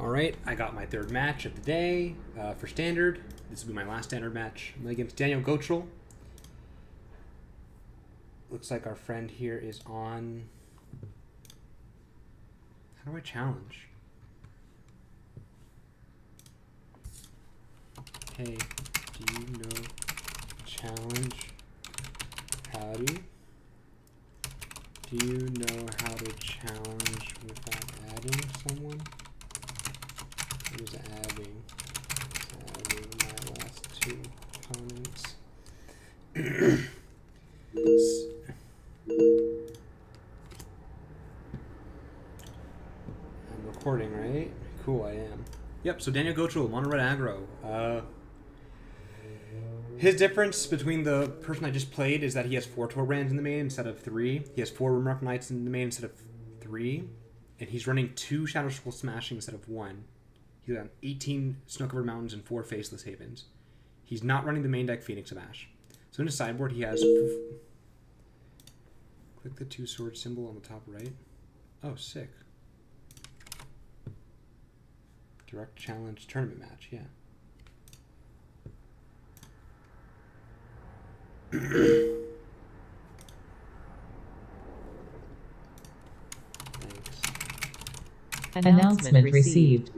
Alright, I got my third match of the day for Standard. This will be my last Standard match. I'm against Daniel Goetschel. Looks like our friend here is on... How do I challenge? Hey, do you know challenge? Howdy. Do you know how to challenge without adding someone? What is adding? It's adding my last two opponents. I'm recording, right? Cool, I am. Yep, so Daniel Goetschel, mono red aggro. His difference between the person I just played is that he has 4 Torbands in the main instead of 3. He has 4 Rimrock Knights in the main instead of 3. And he's running 2 Shadow Scroll Smashing instead of 1. He's got 18 Snow-Covered Mountains and 4 Faceless Havens. He's not running the main deck Phoenix of Ash. So in his sideboard, he has... Click the 2-sword symbol on the top right. Oh, sick. Direct challenge tournament match, yeah. Thanks. Announcement received.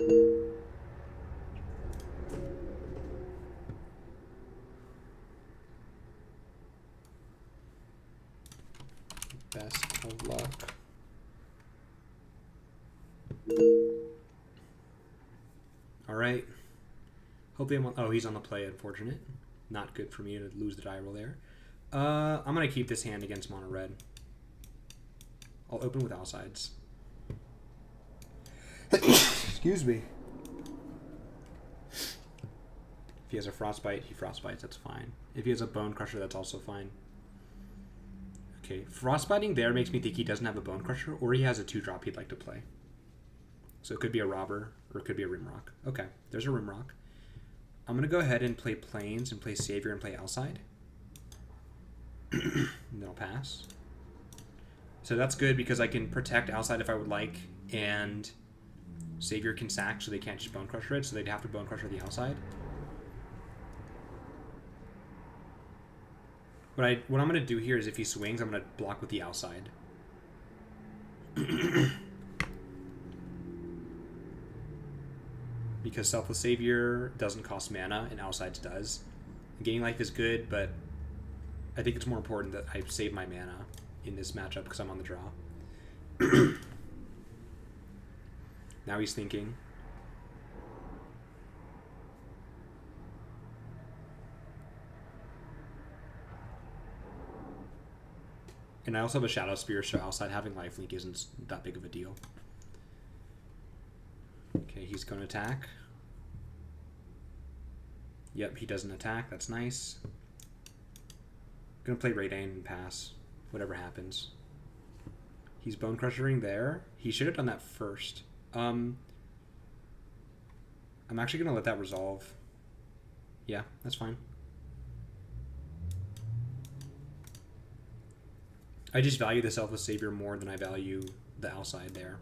Best of luck. All right. Hopefully I'm on, oh, he's on the play, unfortunate. Not good for me to lose the die roll there. I'm going to keep this hand against mono red. I'll open with Alseids. Excuse me. If he has a Frostbite, he Frostbites, that's fine. If he has a Bone Crusher, that's also fine. Okay, Frostbiting there makes me think he doesn't have a Bone Crusher, or he has a 2-drop he'd like to play. So it could be a Robber, or it could be a Rimrock. Okay, there's a Rimrock. I'm going to go ahead and play Plains, and play Savior, and play Alseid. And then I'll pass. So that's good, because I can protect Alseid if I would like, and Savior can sack, so they can't just Bone Crusher it, so they'd have to Bone Crusher the Alseid. What I'm going to do here is if he swings, I'm going to block with the Alseid. Because Selfless Savior doesn't cost mana, and Alseid's does. Gaining life is good, but I think it's more important that I save my mana in this matchup because I'm on the draw. Now he's thinking. And I also have a Shadowspear, so Alseid having lifelink isn't that big of a deal. Okay, he's going to attack. Yep, he doesn't attack. That's nice. Gonna play Reidane and pass. Whatever happens. He's Bone Crushering there. He should have done that first. I'm actually gonna let that resolve. Yeah, that's fine. I just value the Selfless Savior more than I value the Alseid there.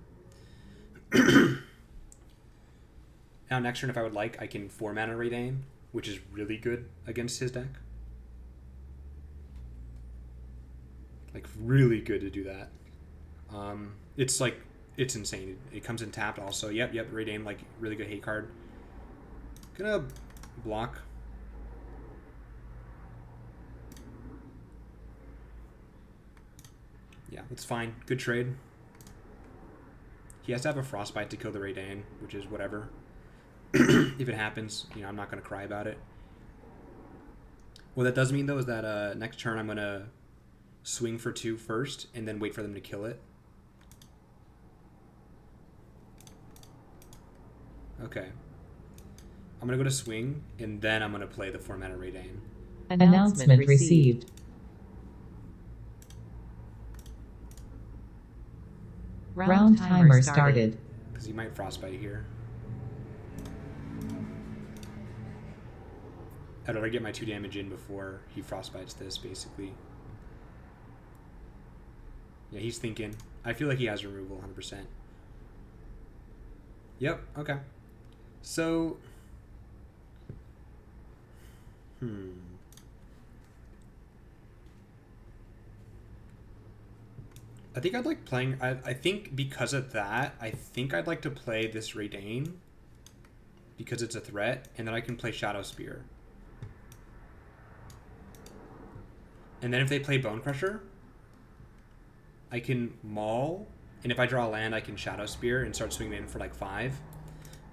Now next turn, if I would like, I can 4-mana Reidane, which is really good against his deck. Like, really good to do that. It's like, it's insane. It comes in tapped also. Yep, Reidane, like, really good hate card. Gonna block. Yeah, that's fine. Good trade. He has to have a Frostbite to kill the Reidane, which is whatever. If it happens, you know, I'm not going to cry about it. What that does mean, though, is that next turn I'm going to swing for 2 first and then wait for them to kill it. Okay. I'm going to go to swing, and then I'm going to play the 4-mana Reidane. Announcement received. Round timer started. Because he might Frostbite here. I'd rather get my 2 damage in before he Frostbites this, basically. Yeah, he's thinking. I feel like he has removal 100%. Yep, okay. So... I think I'd like playing... I think because of that, I think I'd like to play this Reidane. Because it's a threat, and then I can play Shadowspear. And then if they play Bone Crusher, I can Maul, and if I draw a land, I can Shadowspear and start swinging in for like 5.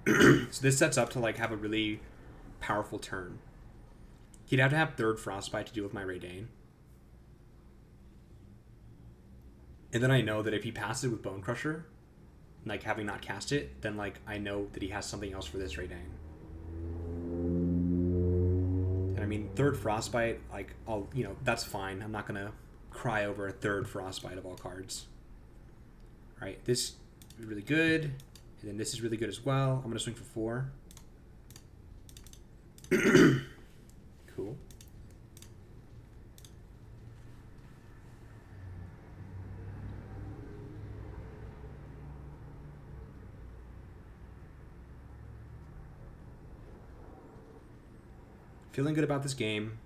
So this sets up to like have a really powerful turn. He'd have to have 3rd Frostbite to deal with my Reidane. And then I know that if he passes with Bone Crusher, like having not cast it, then like I know that he has something else for this Reidane. And I mean, 3rd Frostbite, like I'll, you know, that's fine. I'm not gonna cry over a 3rd Frostbite of all cards. All right, this is really good, and then this is really good as well. I'm gonna swing for 4. Cool. Feeling good about this game.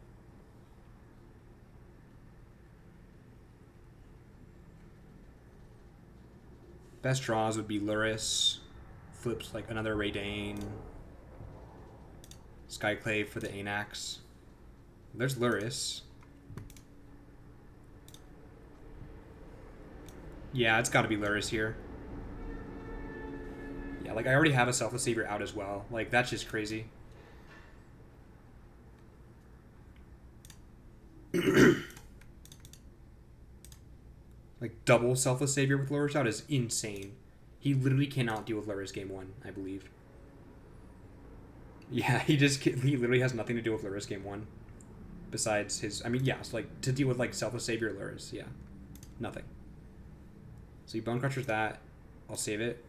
Best draws would be Lurrus, flips like another Reidane, Skyclave for the Anax. There's Lurrus. Yeah, it's got to be Lurrus here. Yeah, like I already have a Selfless Savior out as well. Like that's just crazy. Like double Selfless Savior with Lurrus out is insane. He literally cannot deal with Lurrus game 1, I believe. Yeah, he literally has nothing to do with Lurrus game 1. Besides his, I mean, yeah, so like to deal with like Selfless Savior Lurrus, yeah. Nothing. So he Bone Crusher's that. I'll save it.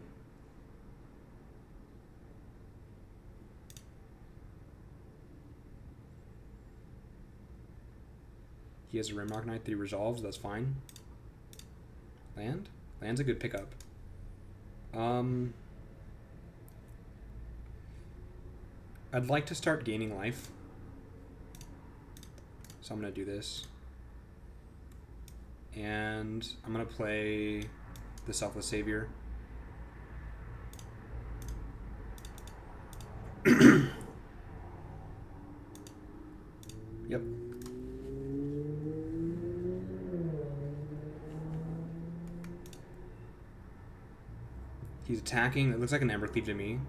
He has a Rimrock Knight that he resolves, that's fine. Land? Land's a good pickup. I'd like to start gaining life. So I'm going to do this. And I'm going to play the Selfless Savior. Yep. He's attacking. It looks like an Embercleave to me.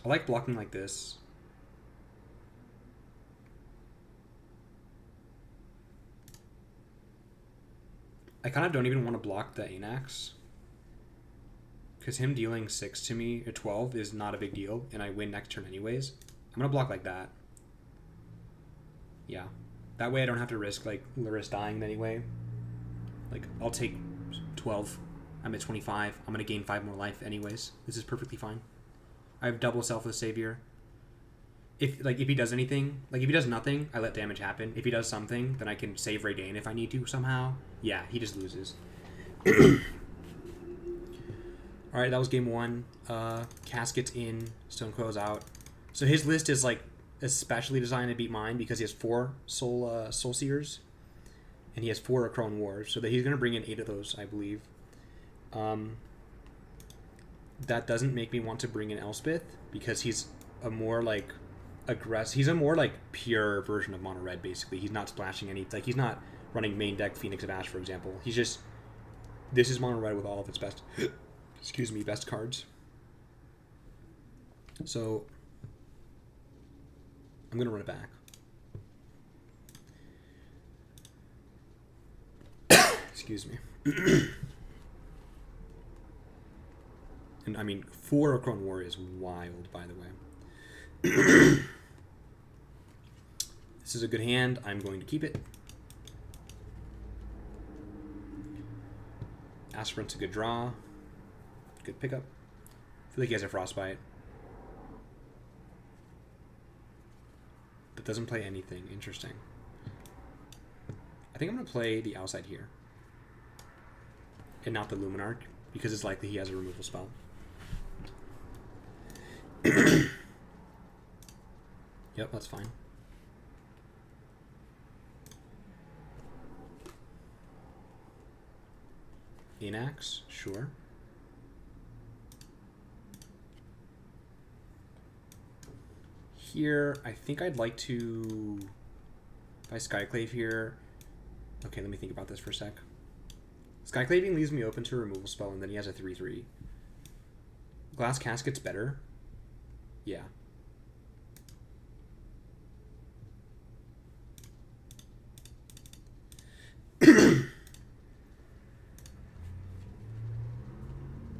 I like blocking like this. I kind of don't even want to block the Anax. Because him dealing 6 to me, or 12, is not a big deal, and I win next turn anyways. I'm going to block like that. Yeah. That way I don't have to risk, like, Lurrus dying anyway. Like, I'll take 12. I'm at 25. I'm going to gain 5 more life anyways. This is perfectly fine. I have double Selfless Savior. If he does anything, like, if he does nothing, I let damage happen. If he does something, then I can save Reidane if I need to somehow. Yeah, he just loses. Alright, that was game 1. Casket's in, Stonecoil's out. So his list is like especially designed to beat mine because he has 4 Soul Seers. And he has 4 Crone Wars. So that he's going to bring in 8 of those, I believe. That doesn't make me want to bring in Elspeth because he's a more like aggressive. He's a more like pure version of Mono Red, basically. He's not splashing any. Like he's not running main deck Phoenix of Ash, for example. He's just. This is Mono Red with all of its best. Excuse me, best cards. So I'm gonna run it back. Excuse me. And I mean, 4 Crone War is wild, by the way. This is a good hand. I'm going to keep it. Aspirant's a good draw. Good pickup. I feel like he has a Frostbite. But doesn't play anything. Interesting. I think I'm going to play the Alseid here. And not the Luminarch, because it's likely he has a removal spell. Yep, that's fine. Inax, sure. Here, I think I'd like to... If I Skyclave here... Okay, let me think about this for a sec. Skyclaving leaves me open to a removal spell, and then he has a 3/3. Glass Casket's better. Yeah.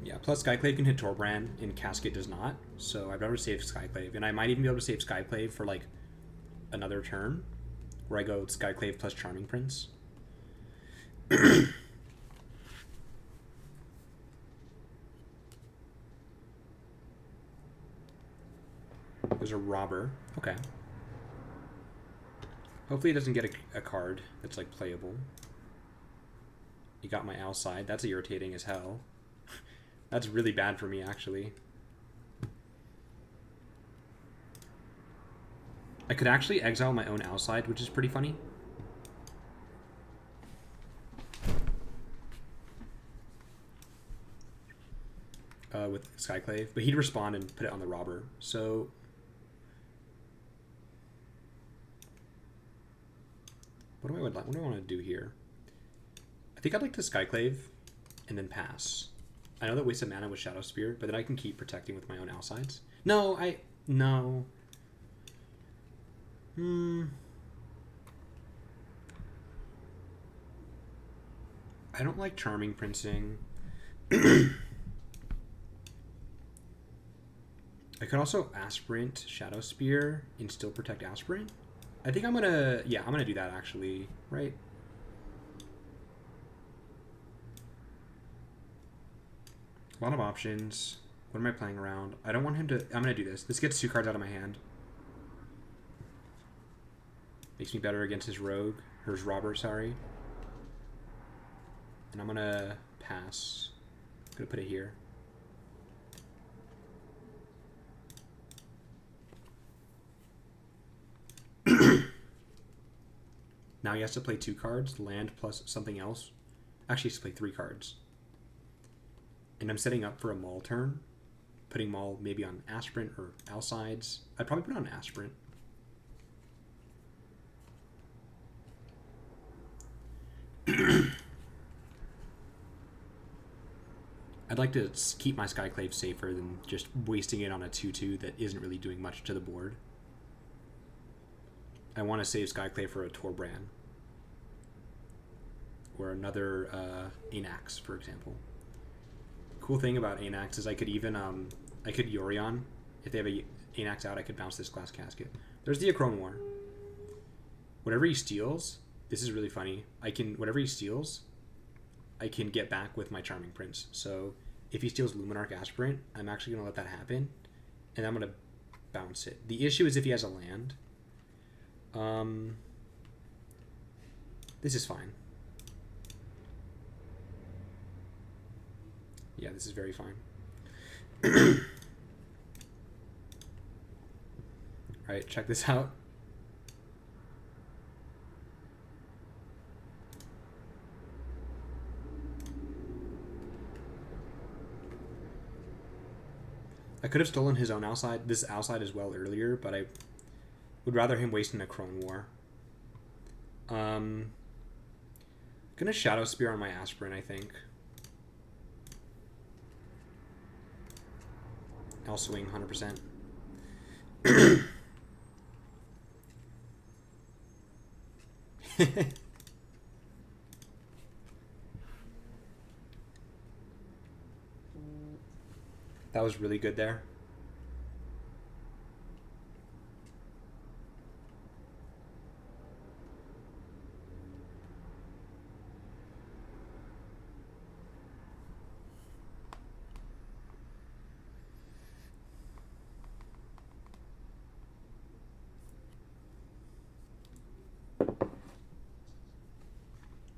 Yeah, plus Skyclave can hit Torbrand, and Casket does not, so I'd rather save Skyclave. And I might even be able to save Skyclave for, like, another turn, where I go Skyclave plus Charming Prince. There's a Robber. Okay. Hopefully it doesn't get a card that's, like, playable. You got my Alseid. That's irritating as hell. That's really bad for me, actually. I could actually exile my own Alseid, which is pretty funny. With Skyclave. But he'd respond and put it on the Robber. So... What do I want to do here? I think I'd like to Skyclave and then pass. I know that wasted mana with Shadowspear, but then I can keep protecting with my own Alseids. No, no. I don't like Charming Princing. I could also Aspirant Shadowspear and still protect Aspirant. I think I'm gonna, yeah, I'm gonna do that actually, right? A lot of options. What am I playing around? I don't want him to, I'm gonna do this. This gets 2 cards out of my hand. Makes me better against his rogue, or his robber, sorry. And I'm gonna pass. I'm gonna put it here. Now he has to play 2 cards, land plus something else. Actually, he has to play 3 cards. And I'm setting up for a Maul turn. Putting Maul maybe on Aspirant or Alseids. I'd probably put it on Aspirant. I'd like to keep my Skyclave safer than just wasting it on a 2/2 that isn't really doing much to the board. I want to save Skyclave for a Torbrand. Or another Anax, for example. Cool thing about Anax is I could even, I could Yorion. If they have a Anax out, I could bounce this Glass Casket. There's the Acrone War. Whatever he steals, this is really funny. Whatever he steals, I can get back with my Charming Prince. So if he steals Luminarch Aspirant, I'm actually going to let that happen. And I'm going to bounce it. The issue is if he has a land. This is fine. Yeah, this is very fine. Alright, check this out. I could have stolen his own Alseid, this Alseid as well earlier, but I would rather him waste an Acrone War. Gonna Shadowspear on my Aspirant, I think. I'll swing 100%. That was really good there.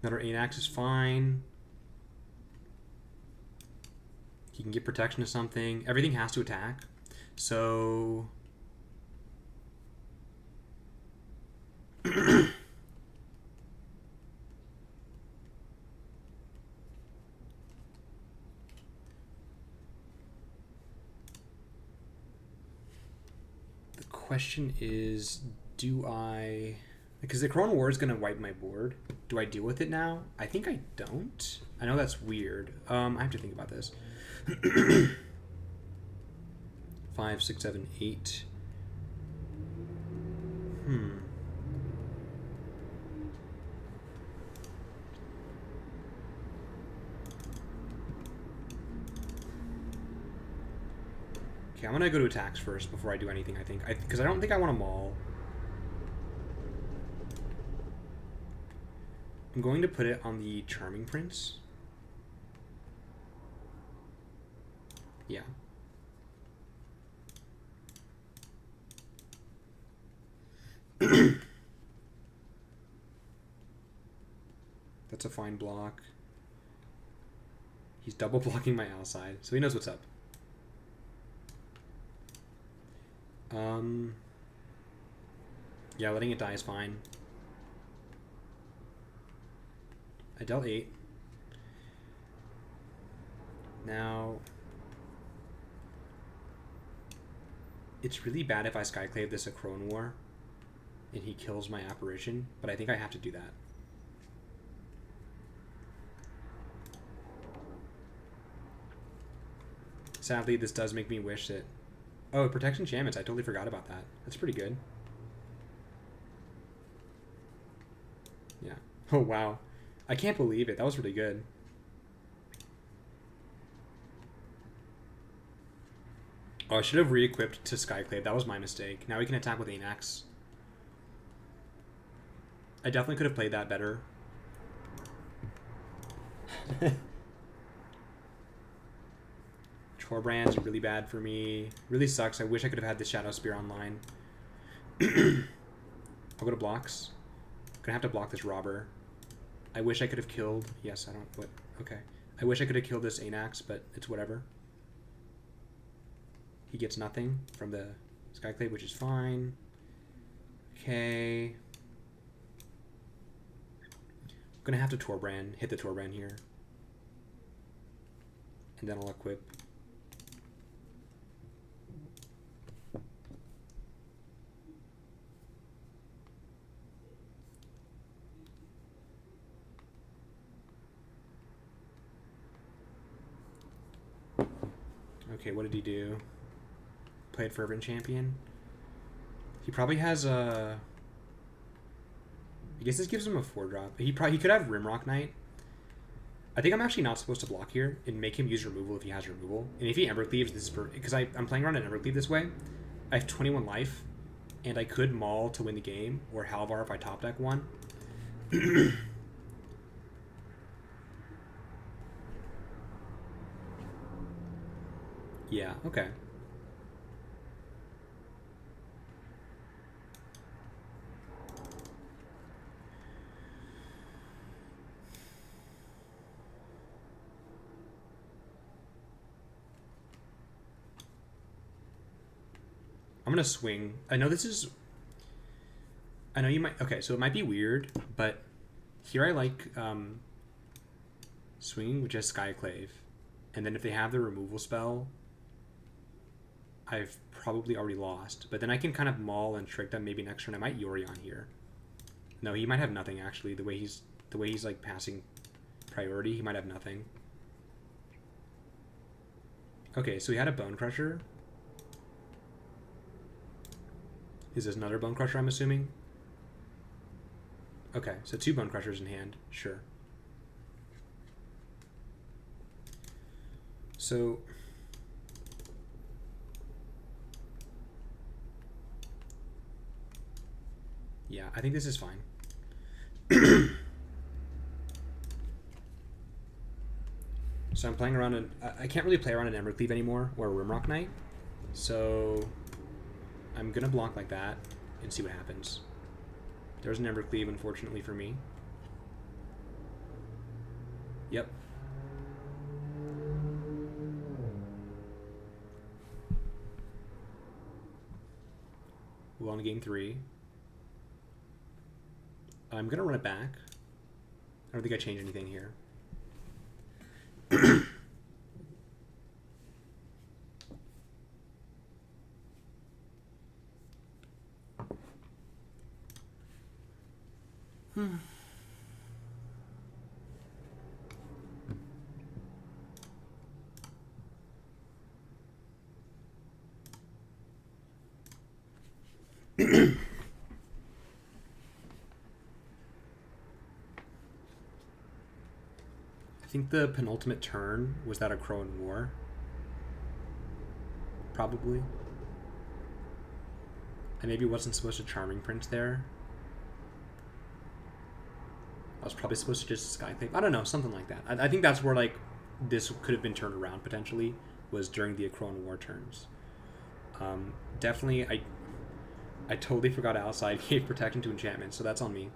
Another Anax is fine. He can get protection to something. Everything has to attack. So... the question is, do I... Because the Corona War is going to wipe my board. Do I deal with it now? I think I don't. I know that's weird. I have to think about this. 5, 6, 7, 8. Okay, I'm going to go to attacks first before I do anything, I think. Because I don't think I want to Maul. I'm going to put it on the Charming Prince. Yeah. That's a fine block. He's double blocking my Alseid, so he knows what's up. Yeah, letting it die is fine. I dealt 8. Now, it's really bad if I Skyclave this a Crone War and he kills my Apparition, but I think I have to do that. Sadly, this does make me wish that... Oh, Protection Shamans, I totally forgot about that. That's pretty good. Yeah. Oh, wow. I can't believe it. That was really good. Oh, I should have re-equipped to Skyclave. That was my mistake. Now we can attack with Anax. I definitely could have played that better. Chorebrand's really bad for me. Really sucks. I wish I could have had the Shadowspear online. I'll go to blocks. Gonna have to block this robber. I wish I could have killed... Yes, I don't... What? Okay. I wish I could have killed this Anax, but it's whatever. He gets nothing from the Skyclave, which is fine. Okay. I'm gonna have to Torbrand, hit the Torbrand here. And then I'll equip. Okay, what did he do? Played Fervent Champion. He probably has a... I guess this gives him a 4-drop. He could have Rimrock Knight. I think I'm actually not supposed to block here and make him use removal if he has removal. And if he Embercleaves, this is because I'm playing around an Embercleave this way. I have 21 life, and I could Maul to win the game, or Halvar if I top deck one. Yeah, okay. I'm gonna swing. I know this is... I know you might... Okay, so it might be weird, but here I like swinging with just Skyclave. And then if they have the removal spell, I've probably already lost. But then I can kind of Maul and trick them maybe next turn. I might Yorion here. No, he might have nothing actually. The way he's like passing priority, he might have nothing. Okay, so he had a Bone Crusher. Is this another Bone Crusher, I'm assuming? Okay, so 2 Bone Crushers in hand. Sure. So... yeah, I think this is fine. So I'm playing around I can't really play around an Embercleave anymore, or a Rimrock Knight. So I'm gonna block like that and see what happens. There's an Embercleave, unfortunately for me. Yep. We're on to game 3. I'm going to run it back. I don't think I changed anything here. I think the penultimate turn was that of Crow and War. Probably. I maybe wasn't supposed to Charming Prince there. I was probably supposed to just Skyclave. I don't know, something like that. I think that's where like this could have been turned around potentially, was during the Crow and War turns. Definitely, I totally forgot Alseid gave protection to enchantments, so that's on me.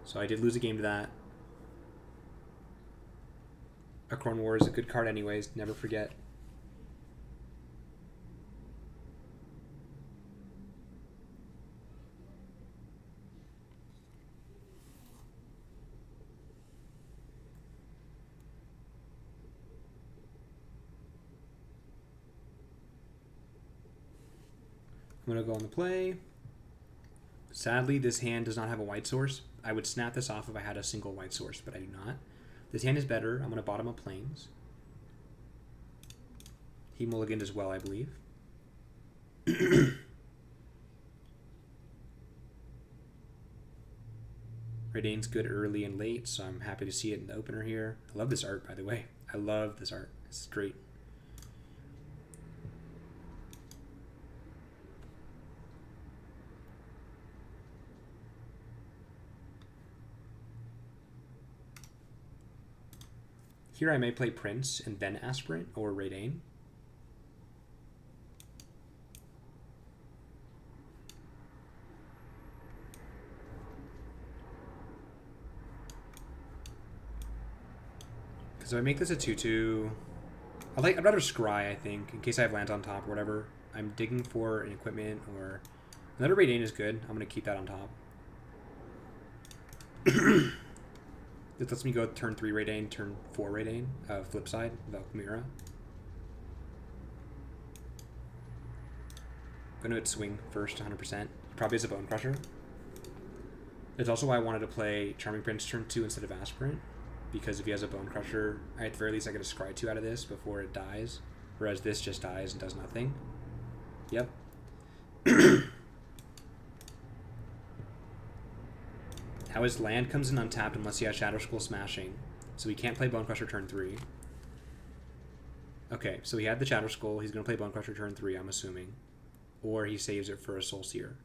So I did lose a game to that. Akron War is a good card anyways, never forget. I'm going to go on the play. Sadly, this hand does not have a white source. I would snap this off if I had a single white source, but I do not. This hand is better. I'm going to bottom up plains. He mulliganed as well, I believe. Reidane's good early and late, so I'm happy to see it in the opener here. I love this art, by the way. I love this art. It's great. Here I may play Prince and then Aspirant or Reidane. Because if I make this a 2/2, I'd rather scry, I think, in case I have lands on top or whatever. I'm digging for an equipment or another Reidane is good. I'm going to keep that on top. This lets me go turn 3 Reidane, turn 4 Reidane, flip side, Valkmira. I'm going to hit swing first, 100%. Probably as a Bone Crusher. It's also why I wanted to play Charming Prince turn 2 instead of Aspirant, because if he has a Bone Crusher, at the very least I get a scry 2 out of this before it dies, whereas this just dies and does nothing. Yep. Now his land comes in untapped unless he has Shadow Skull Smashing, so he can't play Bone Crusher turn 3. Okay, so he had the Shadow Skull, he's going to play Bone Crusher turn 3, I'm assuming. Or he saves it for a Soul Seer.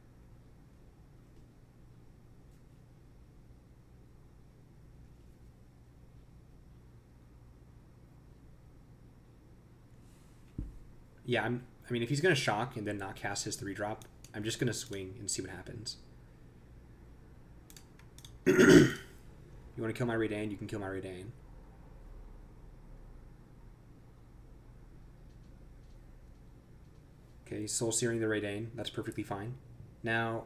Yeah, I mean, if he's going to shock and then not cast his 3-drop, I'm just going to swing and see what happens. You want to kill my Reidane? You can kill my Reidane. Okay, Soul Searing the Reidane. That's perfectly fine. Now,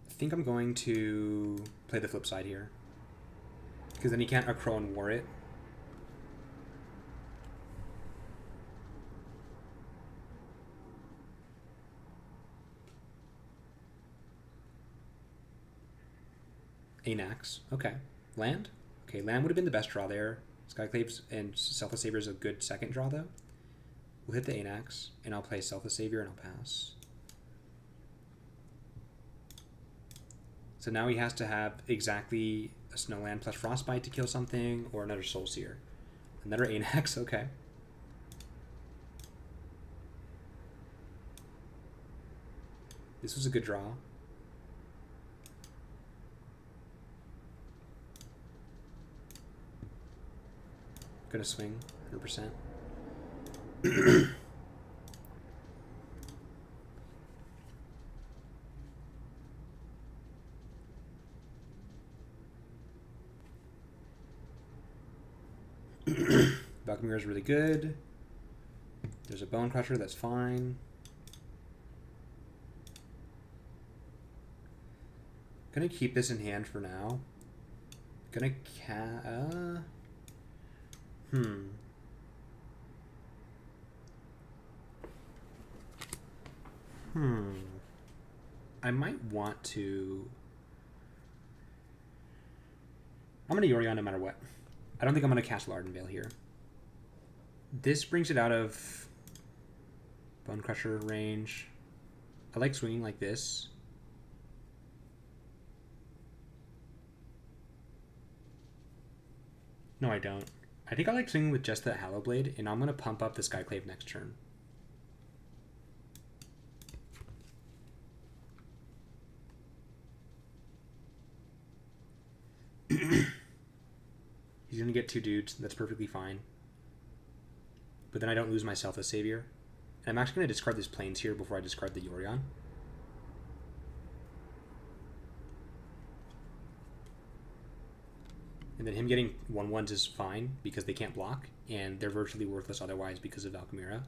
I think I'm going to play the flip side here, because then he can't Acro and War it. Anax. Okay. Land? Okay, land would have been the best draw there. Skyclaves and Selfless Savior is a good second draw, though. We'll hit the Anax, and I'll play Selfless Savior, and I'll pass. So now he has to have exactly a Snowland plus Frostbite to kill something, or another Soul Seer. Another Anax, okay. This was a good draw. Gonna swing 100%. Mirror is really good. There's a Bone Crusher, that's fine. Gonna keep this in hand for now. Gonna I might want to... I'm gonna Yorion no matter what. I don't think I'm gonna Castle Ardenvale here. This brings it out of Bone Crusher range. I like swinging like this. No, I don't. I think I like swinging with just the Hallowblade, and I'm going to pump up the Skyclave next turn. He's going to get 2 dudes. That's perfectly fine. But then I don't lose my Selfless Savior. And I'm actually going to discard these planes here before I discard the Yorion. And then him getting 1/1s is fine because they can't block, and they're virtually worthless otherwise because of Valkyria.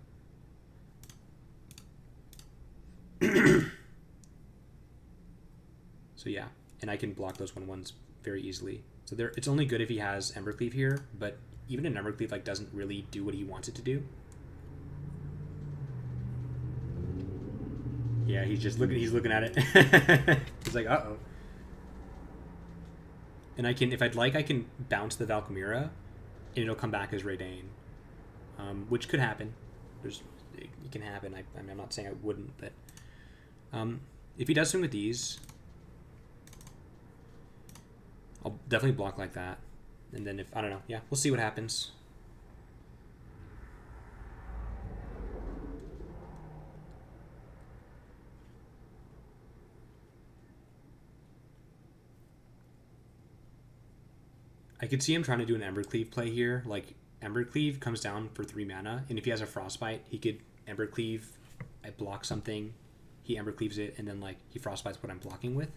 So yeah, and I can block those 1/1s very easily. So there, it's only good if he has Embercleave here, but even an Embercleave like doesn't really do what he wants it to do. Yeah, he's looking at it. He's like, uh-oh. And I can, if I'd like, I can bounce the Valkyria, and it'll come back as Reidane, which could happen. It can happen. I mean, I'm not saying I wouldn't, but if he does swing with these, I'll definitely block like that. And then if, I don't know, yeah, we'll see what happens. I could see him trying to do an Embercleave play here. Like, Embercleave comes down for 3 mana, and if he has a Frostbite, he could Embercleave, I block something, he Embercleaves it, and then, like, he Frostbites what I'm blocking with.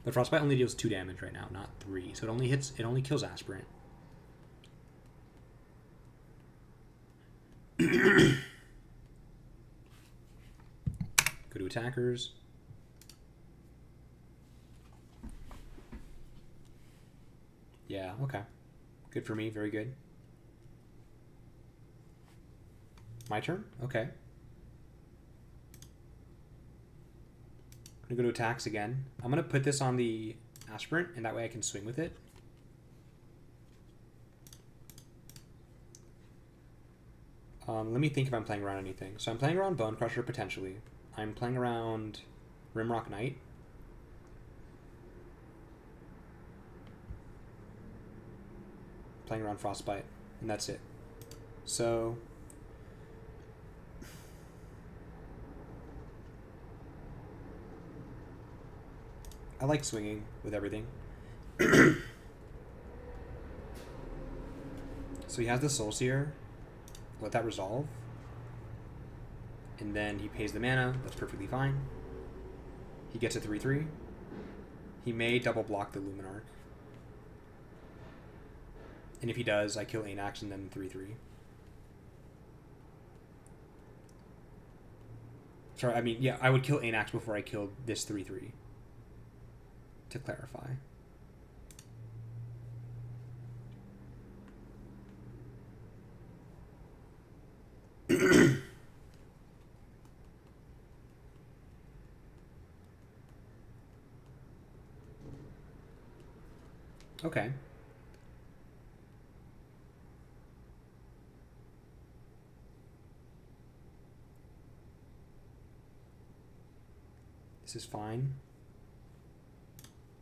But Frostbite only deals 2 damage right now, not 3, so it only kills Aspirant. Go to attackers. Yeah, okay. Good for me, very good. My turn? Okay. I'm gonna go to attacks again. I'm gonna put this on the Aspirant, and that way I can swing with it. Let me think if I'm playing around anything. So I'm playing around Bone Crusher, potentially. I'm playing around Rimrock Knight. Playing around Frostbite, and that's it. So I like swinging with everything. So he has the Soulseer. Let that resolve. And then he pays the mana. That's perfectly fine. He gets a 3/3. He may double block the Luminarch. And if he does, I kill Anax and then 3/3. Sorry, I mean, yeah, I would kill Anax before I killed this 3/3. To clarify. Okay. This is fine.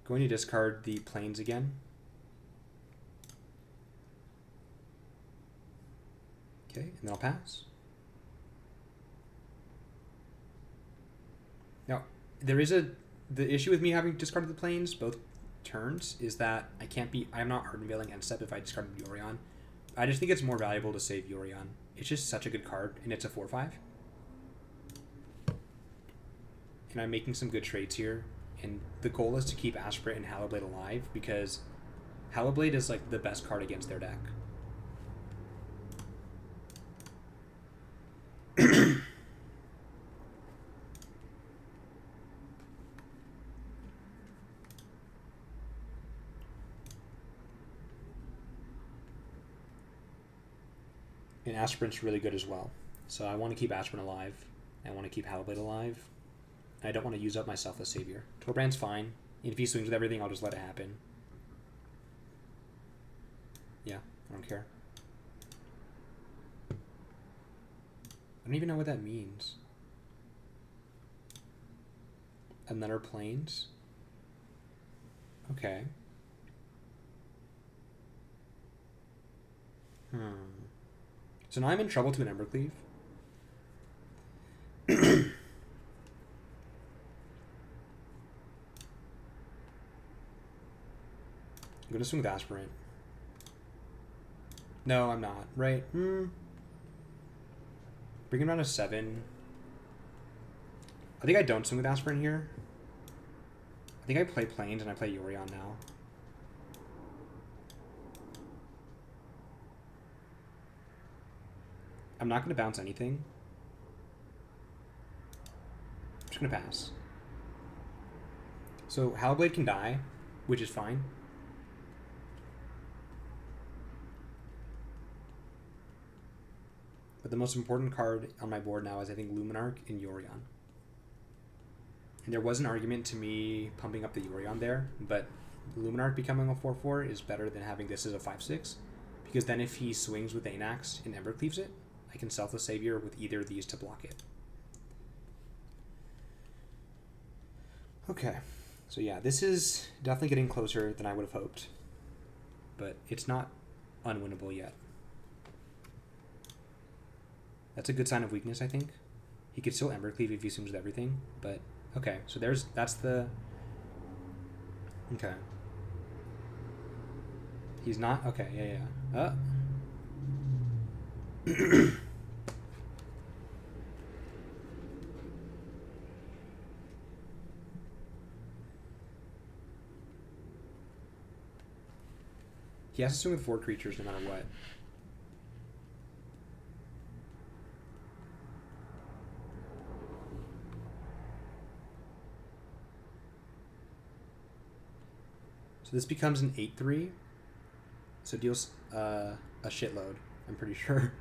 Going to discard the planes again. Okay, and then I'll pass. Now, the issue with me having discarded the planes both turns is that I'm not Ardenvaling end step if I discarded Yorion. I just think it's more valuable to save Yorion. It's just such a good card, and it's a 4/5. And I'm making some good trades here. And the goal is to keep Aspirant and Hallowblade alive, because Hallowblade is like the best card against their deck. And Aspirant's really good as well. So I want to keep Aspirant alive. I want to keep Hallowblade alive. I don't want to use up my Selfless Savior. Torbrand's fine. And if he swings with everything, I'll just let it happen. Yeah, I don't care. I don't even know what that means. Another planes? Okay. So now I'm in trouble to an Embercleave. I'm gonna swing with Aspirant. No, I'm not. Right? Bring him down to 7. I think I don't swing with Aspirant here. I think I play Plains and I play Yorion now. I'm not going to bounce anything. I'm just going to pass. So Hallowblade can die, which is fine. But the most important card on my board now is, I think, Luminarch and Yorion. And there was an argument to me pumping up the Yorion there, but Luminarch becoming a 4/4 is better than having this as a 5/6, because then if he swings with Anax and Embercleaves it, I can Selfless Savior with either of these to block it. Okay, so yeah, this is definitely getting closer than I would have hoped, but it's not unwinnable yet. That's a good sign of weakness, I think. He could still Embercleave if he swings with everything, but okay, so that's the... Okay. He's not... Okay, yeah. He has to swing with 4 creatures no matter what. So this becomes an 8/3. So it deals a shitload, I'm pretty sure.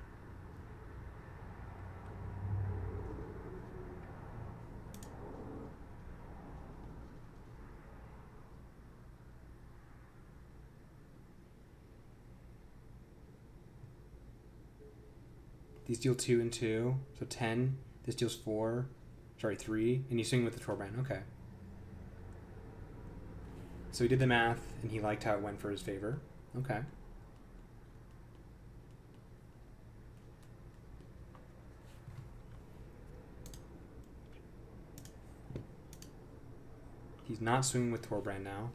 These deal 2 and 2, so 10. This deals 4, sorry, 3, and you swing with the Torbrand. Okay. So he did the math, and he liked how it went for his favor. Okay. He's not swinging with Torbrand now.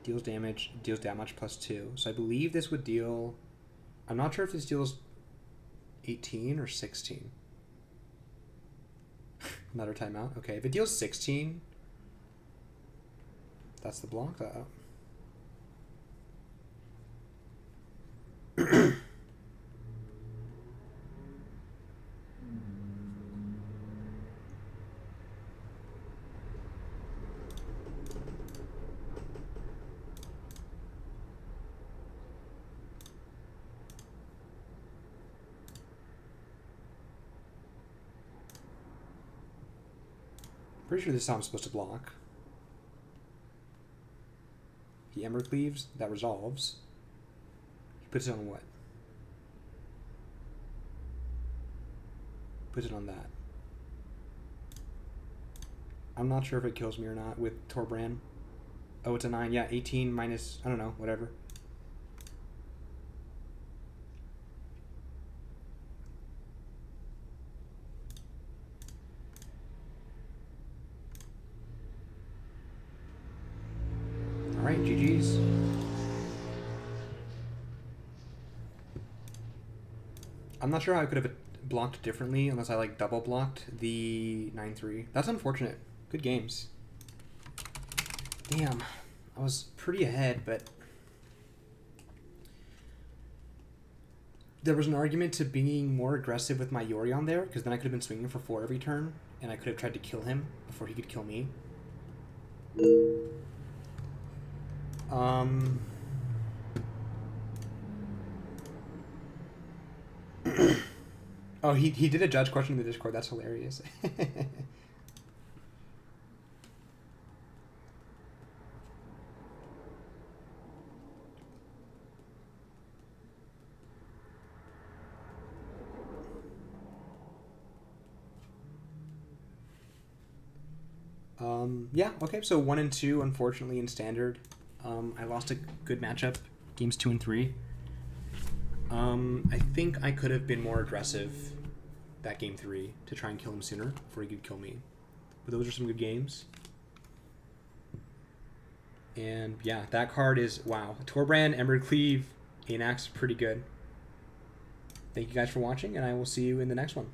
Deals damage, deals damage plus 2. So I believe this would deal... I'm not sure if this deals 18 or 16. Another timeout. Okay, if it deals 16, that's the block. Pretty sure this is how I'm supposed to block. He Embercleaves, that resolves. He puts it on what? Puts it on that. I'm not sure if it kills me or not with Torbrand. Oh, it's a 9. Yeah, 18 minus, I don't know, whatever. Alright, GG's. I'm not sure how I could have blocked differently unless I like double blocked the 9/3. That's unfortunate. Good games. Damn. I was pretty ahead, but there was an argument to being more aggressive with my Yorion there, because then I could have been swinging for 4 every turn, and I could have tried to kill him before he could kill me. Oh, he did a judge question in the Discord. That's hilarious. Yeah, okay, so 1 and 2, unfortunately, in Standard. I lost a good matchup, games 2 and 3. I think I could have been more aggressive that game 3 to try and kill him sooner before he could kill me. But those are some good games. And yeah, that card is, wow. Torbrand, Emerald Cleave, Anax, pretty good. Thank you guys for watching, and I will see you in the next one.